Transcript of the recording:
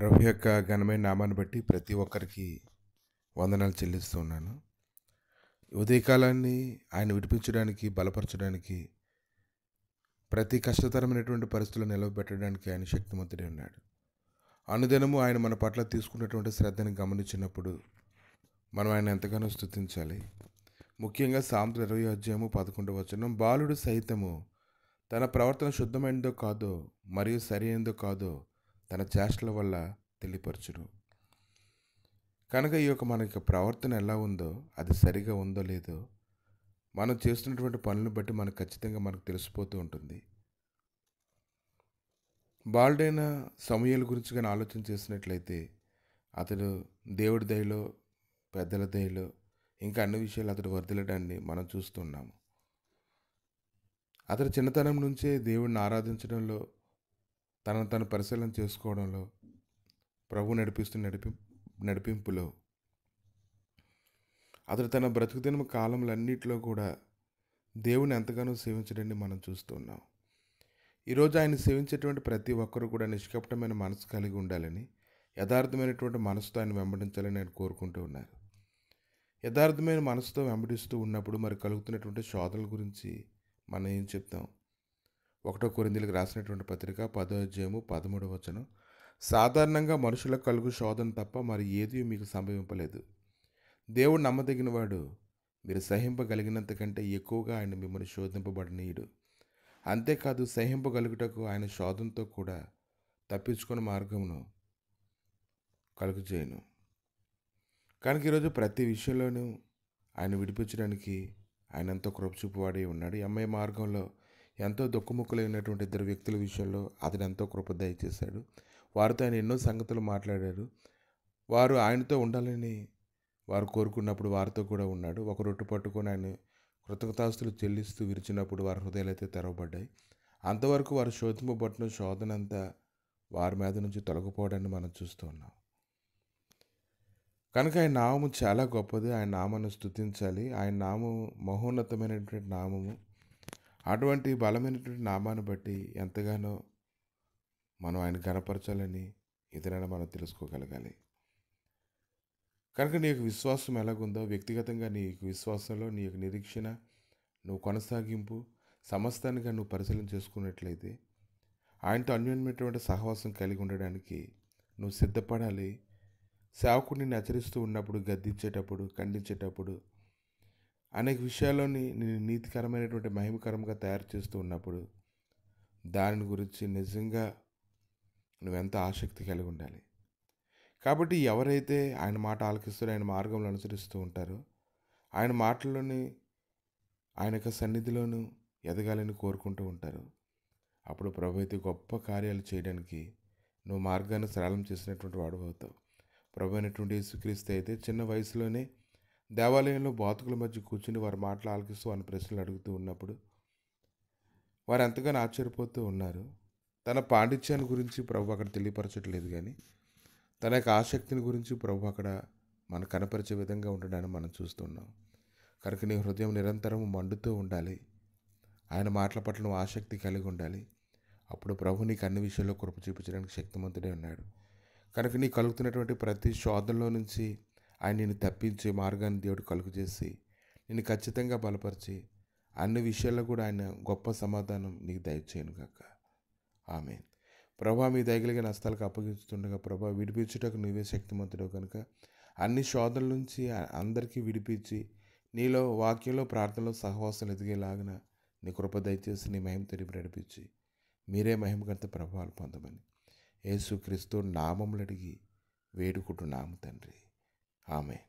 ప్రభు యొక్క ఘనమైన నామాన్ని బట్టి ప్రతి ఒక్కరికి వందనాలు చెల్లిస్తూ ఉన్నాను. ఉదయకాలాన్ని ఆయన విడిపించడానికి, బలపరచడానికి, ప్రతి కష్టతరమైనటువంటి పరిస్థితులను నిలవబెట్టడానికి ఆయన శక్తిమంతుడే ఉన్నాడు. అనుదినము ఆయన మన పట్ల తీసుకున్నటువంటి శ్రద్ధని గమనించినప్పుడు మనం ఆయన ఎంతగానో స్తుతించాలి. ముఖ్యంగా సామెతలు 20:11 బాలుడు సైతము తన ప్రవర్తన శుద్ధమైనదో కాదో మరియు సరి అయినదో కాదో తన చేష్టల వల్ల తెలియపరచును. కనుక ఈ యొక్క మన యొక్క ప్రవర్తన ఎలా ఉందో, అది సరిగా ఉందో లేదో మనం చేస్తున్నటువంటి పనులను బట్టి మనకు ఖచ్చితంగా మనకు తెలిసిపోతూ ఉంటుంది. బాలుడైన సమూయేలు గురించి కానీ ఆలోచన చేసినట్లయితే అతడు దేవుడి దయలో, పెద్దల దయలో, ఇంకా అన్ని విషయాలు అతడు వర్ధిల్లడాన్ని మనం చూస్తున్నాము. అతడు చిన్నతనం నుంచే దేవుడిని ఆరాధించడంలో, తనను తను పరిశీలన చేసుకోవడంలో, ప్రభు నడిపింపులో అతడు తన బ్రతుకుదిన కాలంలన్నింటిలో కూడా దేవుని ఎంతగానో సేవించడాన్ని మనం చూస్తున్నాం. ఈరోజు ఆయన సేవించేటువంటి ప్రతి ఒక్కరూ కూడా నిష్కపటమైన మనసు కలిగి ఉండాలని, యథార్థమైనటువంటి మనసుతో ఆయన వెంబడించాలని ఆయన కోరుకుంటూ ఉన్నారు. యథార్థమైన మనసుతో వెంబడిస్తూ ఉన్నప్పుడు మరి కలుగుతున్నటువంటి శోధనల గురించి మనం ఏం చెప్తాం? 1 కొరింథీయులకు రాసినటువంటి పత్రిక 10:13 సాధారణంగా మనుషులకు కలుగు శోధన తప్ప మరి ఏది మీకు సంభవింపలేదు. దేవుడు నమ్మదగినవాడు, మీరు సహింపగలిగినంత కంటే ఎక్కువగా ఆయన మిమ్మల్ని శోధింపబడనీయుడు. అంతేకాదు, సహింపగలుగుటకు ఆయన శోధనతో కూడా తప్పించుకునే మార్గమును కలుగజేయను. కనుక ఈరోజు ప్రతి విషయంలోనూ ఆయన విడిపించడానికి ఆయన ఎంతో కృప చూపువాడే ఉన్నాడు. ఈ మార్గంలో ఎంతో దుఃఖముఖులైనటువంటి 2 వ్యక్తుల విషయంలో అతను ఎంతో కృప దయచేశాడు. వారితో ఆయన ఎన్నో సంగతులు మాట్లాడాడు. వారు ఆయనతో ఉండాలని వారు కోరుకున్నప్పుడు వారితో కూడా ఉన్నాడు. ఒక రొట్టె పట్టుకొని ఆయన కృతజ్ఞతాస్తులు చెల్లిస్తూ విరిచినప్పుడు వారి హృదయాలు అయితే తెరవబడ్డాయి. అంతవరకు వారు శోధింపబడిన శోధన అంతా వారి మీద నుంచి తొలగిపోవడాన్ని మనం చూస్తూ ఉన్నాం. కనుక ఆయన నామము చాలా గొప్పది. ఆయన నామాన్ని స్తుతించాలి. ఆయన నామము మహోన్నతమైనటువంటి నామము. అటువంటి బలమైనటువంటి నామాన్ని బట్టి ఎంతగానో మనం ఆయన ఘనపరచాలని ఇతరులను మనం తెలుసుకోగలగాలి. కనుక నీ యొక్క విశ్వాసం ఎలాగుందో, వ్యక్తిగతంగా నీ యొక్క విశ్వాసంలో నీ యొక్క నిరీక్షణ, నువ్వు కొనసాగింపు సమస్తానికి నువ్వు పరిశీలన చేసుకున్నట్లయితే ఆయనతో అన్యోన్యమైనటువంటి సహవాసం కలిగి ఉండడానికి నువ్వు సిద్ధపడాలి. సేవకుడిని హెచ్చరిస్తూ ఉన్నప్పుడు, గద్దించేటప్పుడు, ఖండించేటప్పుడు, అనేక విషయాల్లోని నేను నీతికరమైనటువంటి మహిమకరంగా తయారు చేస్తూ ఉన్నప్పుడు దాని గురించి నిజంగా నువ్వెంత ఆసక్తి కలిగి ఉండాలి. కాబట్టి ఎవరైతే ఆయన మాట ఆలకిస్తారో, ఆయన మార్గంలో అనుసరిస్తూ ఉంటారో, ఆయన మాటల్లోని, ఆయన యొక్క సన్నిధిలోనూ ఎదగాలని కోరుకుంటూ ఉంటారు. అప్పుడు ప్రభు అయితే గొప్ప కార్యాలు చేయడానికి నువ్వు మార్గాన్ని సరళం చేసినటువంటి వాడు అవుతావు. ప్రభు అయినటువంటి యేసుక్రీస్తు అయితే చిన్న వయసులోనే దేవాలయంలో బాతుకుల మధ్య కూర్చుని వారి మాటలు ఆలకిస్తూ ఆయన ప్రశ్నలు అడుగుతూ ఉన్నప్పుడు వారు ఎంతగానో ఆశ్చర్యపోతూ ఉన్నారు. తన పాండిత్యాన్ని గురించి ప్రభు అక్కడ తెలియపరచట్లేదు, కానీ తన యొక్క ఆసక్తిని గురించి ప్రభు అక్కడ మనకు కనపరిచే విధంగా ఉండడాన్ని మనం చూస్తున్నాం. కనుక నీ హృదయం నిరంతరం మండుతూ ఉండాలి. ఆయన మాటల పట్ల నువ్వు ఆసక్తి కలిగి ఉండాలి. అప్పుడు ప్రభు నీకు అన్ని విషయాల్లో కృప చూపించడానికి శక్తిమంతుడే ఉన్నాడు. కనుక నీ కలుగుతున్నటువంటి ప్రతి శోధనలో నుంచి ఆయన నిన్ను తప్పించే మార్గాన్ని దేవుడు కలుగు చేసి నిన్ను ఖచ్చితంగా బలపరిచి అన్ని విషయాల్లో కూడా ఆయన గొప్ప సమాధానం నీకు దయచేయను గాక. ఆమేన్. ప్రభా, మీ దయగలిగిన హస్తాలకు అప్పగిస్తుండగా ప్రభా, విడిపించుటకు నువ్వే శక్తిమంతుడు కనుక అన్ని శోధనల నుంచి అందరికీ విడిపించి నీలో వాక్యంలో, ప్రార్థనలో సహవాసం ఎదిగేలాగిన నీ కృప దయచేసి నీ మహిమ తెలిపి నడిపించి మీరే మహిమగంత ప్రభావాలు పొందమని యేసుక్రీస్తు నామములు అడిగి వేడుకుంటున్నాము తండ్రి. ఆమేన్.